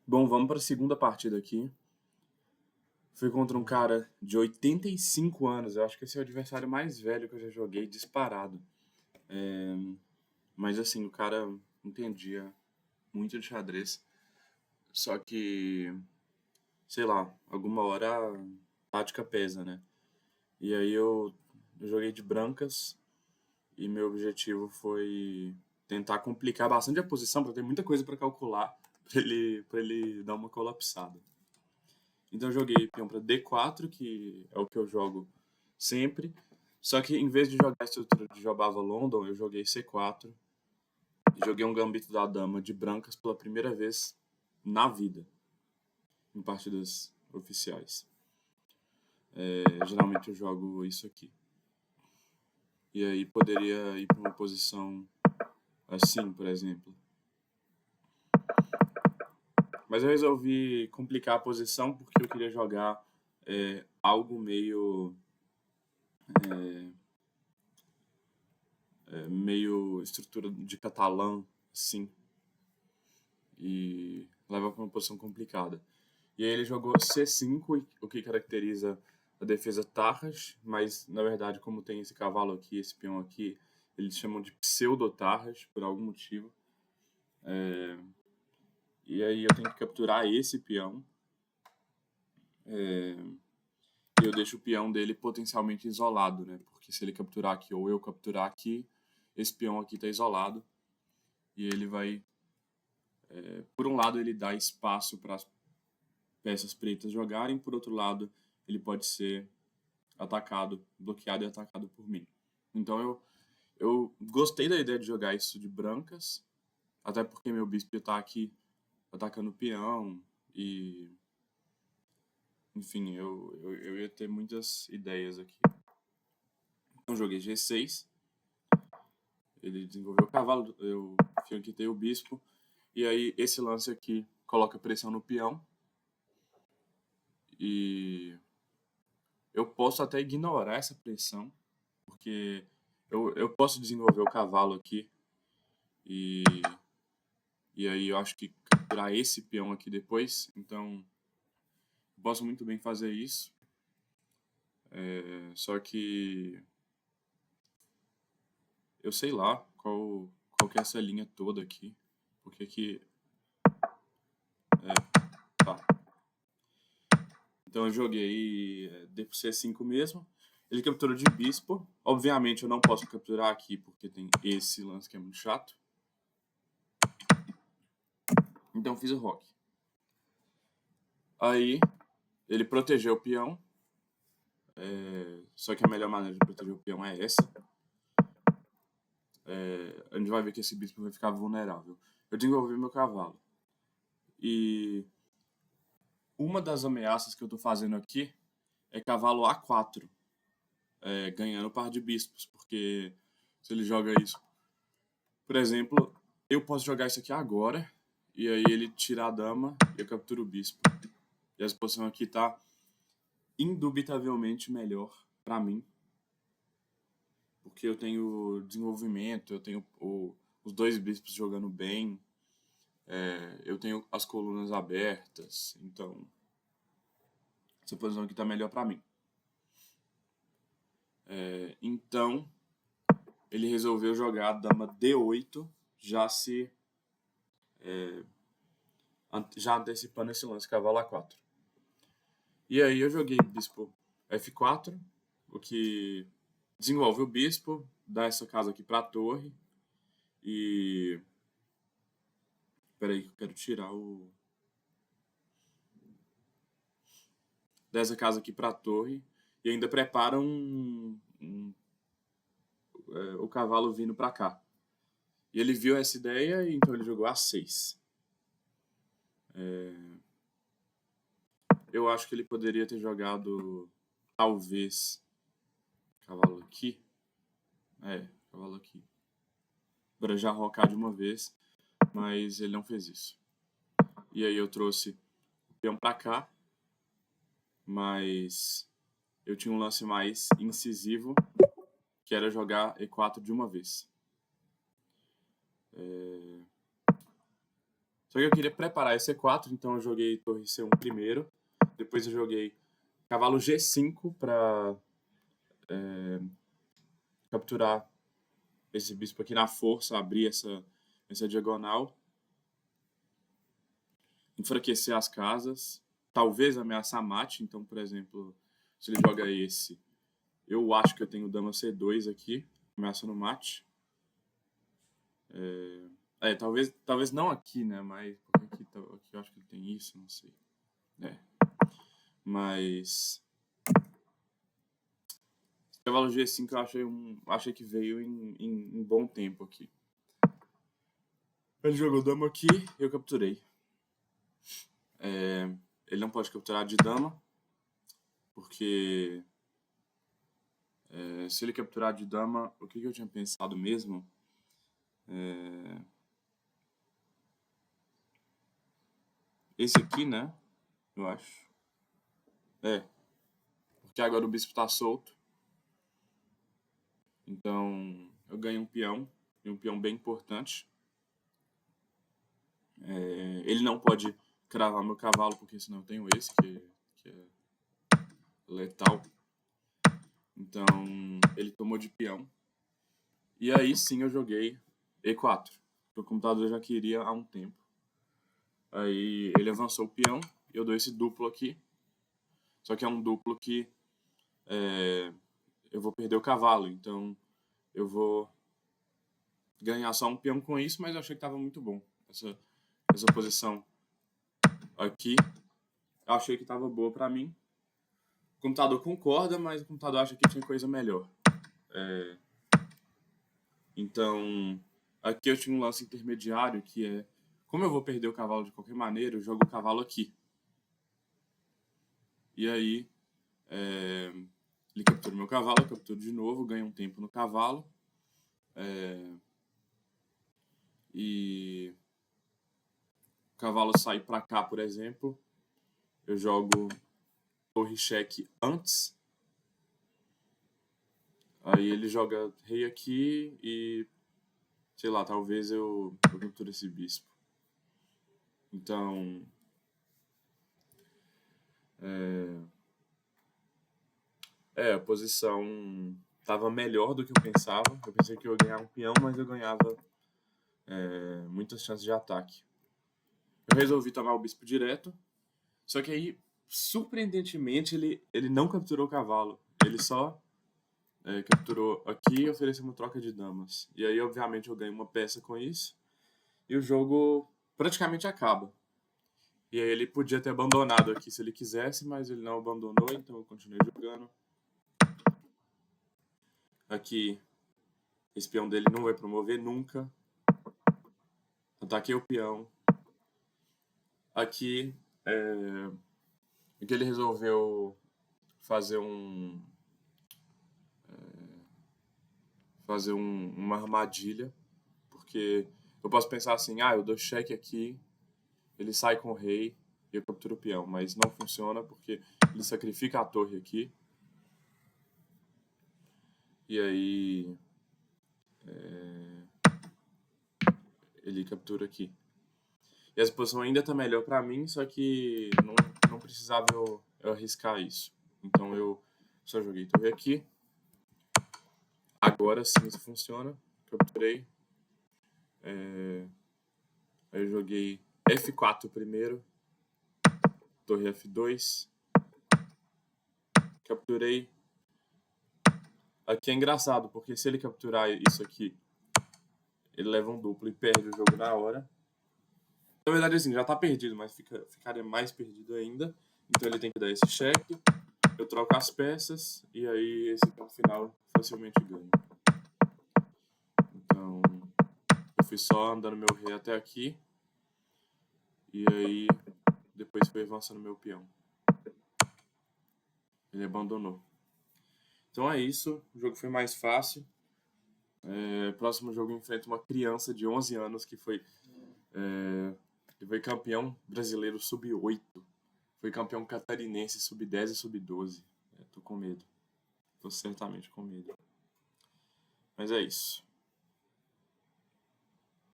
Bom, vamos para a segunda partida aqui. Fui contra um cara de 85 anos. Eu acho que esse é o adversário mais velho que eu já joguei, disparado. Mas assim, o cara entendia muito de xadrez. Só que, sei lá, alguma hora a tática pesa, né? E aí eu joguei de brancas e meu objetivo foi tentar complicar bastante a posição para ter muita coisa para calcular para ele dar uma colapsada. Então eu joguei peão para D4, que é o que eu jogo sempre. Só que em vez de jogar a estrutura de Jobava London, eu joguei C4 e joguei um gambito da dama de brancas pela primeira vez na vida, em partidas oficiais. Geralmente eu jogo isso aqui. E aí poderia ir para uma posição assim, por exemplo. Mas eu resolvi complicar a posição porque eu queria jogar algo meio estrutura de catalã, assim, e leva para uma posição complicada. E aí ele jogou C5, o que caracteriza a defesa Tarras, mas na verdade, como tem esse cavalo aqui, esse peão aqui, eles chamam de pseudo-Tarras, por algum motivo. E aí eu tenho que capturar esse peão, e eu deixo o peão dele potencialmente isolado, né? Porque se ele capturar aqui ou eu capturar aqui, esse peão aqui está isolado, e ele vai... Por um lado, ele dá espaço para as peças pretas jogarem, por outro lado, ele pode ser atacado, bloqueado e atacado por mim. Então eu gostei da ideia de jogar isso de brancas, até porque meu bispo está aqui atacando o peão e, enfim, eu ia ter muitas ideias aqui. Então joguei G6, ele desenvolveu o cavalo, eu flanqueei o bispo, e aí esse lance aqui coloca pressão no peão, e eu posso até ignorar essa pressão, porque eu posso desenvolver o cavalo aqui, e, e aí eu acho que capturar esse peão aqui depois, então eu posso muito bem fazer isso. Só que eu sei lá qual que é essa linha toda aqui, porque aqui... Tá. Então eu joguei D por C5 mesmo. Ele capturou de bispo. Obviamente eu não posso capturar aqui porque tem esse lance que é muito chato. Então fiz o roque. Aí ele protegeu o peão. Só que a melhor maneira de proteger o peão é essa. A gente vai ver que esse bispo vai ficar vulnerável. Eu desenvolvi meu cavalo. E uma das ameaças que eu tô fazendo aqui é cavalo A4, ganhando par de bispos, porque se ele joga isso... Por exemplo, eu posso jogar isso aqui agora, e aí ele tira a dama e eu capturo o bispo. E essa posição aqui tá indubitavelmente melhor para mim, porque eu tenho desenvolvimento, eu tenho os dois bispos jogando bem, eu tenho as colunas abertas, então essa posição aqui tá melhor para mim. Então ele resolveu jogar a dama D8, já antecipando esse lance cavalo A4. E aí eu joguei bispo F4, o que desenvolve o bispo, dá essa casa aqui para a torre e... Peraí que eu quero tirar o... Dá essa casa aqui para a torre e ainda prepara o cavalo vindo para cá. E ele viu essa ideia e então ele jogou A6. Eu acho que ele poderia ter jogado talvez cavalo aqui. Cavalo aqui. Para já rocar de uma vez, mas ele não fez isso. E aí eu trouxe o peão para cá, mas eu tinha um lance mais incisivo, que era jogar E4 de uma vez. Só que eu queria preparar esse E4, então eu joguei torre C1 primeiro. Depois eu joguei cavalo G5 para capturar esse bispo aqui na força, abrir essa diagonal. Enfraquecer as casas. Talvez ameaçar mate. Então, por exemplo, se ele joga esse, eu acho que eu tenho dama C2 aqui, ameaça no mate. Talvez não aqui, né? Mas aqui eu acho que ele tem isso, não sei. Mas cavalo G5 eu achei que veio em bom tempo aqui. Ele jogou dama aqui, eu capturei. Ele não pode capturar de dama, porque se ele capturar de dama, o que eu tinha pensado mesmo? Esse aqui, né? Eu acho. Porque agora o bispo tá solto. Então eu ganho um peão, e um peão bem importante. Ele não pode cravar meu cavalo, porque senão eu tenho esse, que é letal. Então ele tomou de peão. E aí sim eu joguei E4. O computador já queria há um tempo. Aí ele avançou o peão e eu dou esse duplo aqui. Só que é um duplo que eu vou perder o cavalo. Então eu vou ganhar só um peão com isso, mas eu achei que estava muito bom. Essa posição aqui, eu achei que estava boa para mim. O computador concorda, mas o computador acha que tinha coisa melhor. Então, aqui eu tinha um lance intermediário que é, como eu vou perder o cavalo de qualquer maneira, eu jogo o cavalo aqui. E aí, ele captura meu cavalo, eu capturo de novo, ganho um tempo no cavalo. E o cavalo sai para cá, por exemplo. Eu jogo torre cheque antes. Aí ele joga rei aqui e, sei lá, talvez eu capture esse bispo. Então, a posição estava melhor do que eu pensava. Eu pensei que eu ia ganhar um peão, mas eu ganhava muitas chances de ataque. Eu resolvi tomar o bispo direto, só que aí, surpreendentemente, ele não capturou o cavalo. Ele só capturou aqui e ofereceu uma troca de damas. E aí, obviamente, eu ganho uma peça com isso. E o jogo praticamente acaba. E aí ele podia ter abandonado aqui se ele quisesse, mas ele não abandonou, então eu continuei jogando. Aqui, esse peão dele não vai promover nunca. Ataquei o peão. Aqui, ele resolveu fazer uma armadilha, porque eu posso pensar assim, eu dou cheque aqui, ele sai com o rei e eu capturo o peão, mas não funciona porque ele sacrifica a torre aqui. E aí ele captura aqui. E essa posição ainda tá melhor para mim, só que não precisava eu arriscar isso. Então eu só joguei torre aqui. Agora sim isso funciona. Capturei. Aí eu joguei F4 primeiro. Torre F2. Capturei. Aqui é engraçado, porque se ele capturar isso aqui, ele leva um duplo e perde o jogo na hora. Na verdade, assim, já tá perdido, mas ficaria mais perdido ainda. Então ele tem que dar esse cheque. Eu troco as peças e aí esse campo final facilmente ganho. Então, eu fui só andando meu rei até aqui. E aí, depois fui avançando meu peão. Ele abandonou. Então é isso. O jogo foi mais fácil. Próximo jogo eu enfrento uma criança de 11 anos que foi campeão brasileiro sub-8. Foi campeão catarinense sub-10 e sub-12. Tô com medo. Tô certamente com medo. Mas é isso.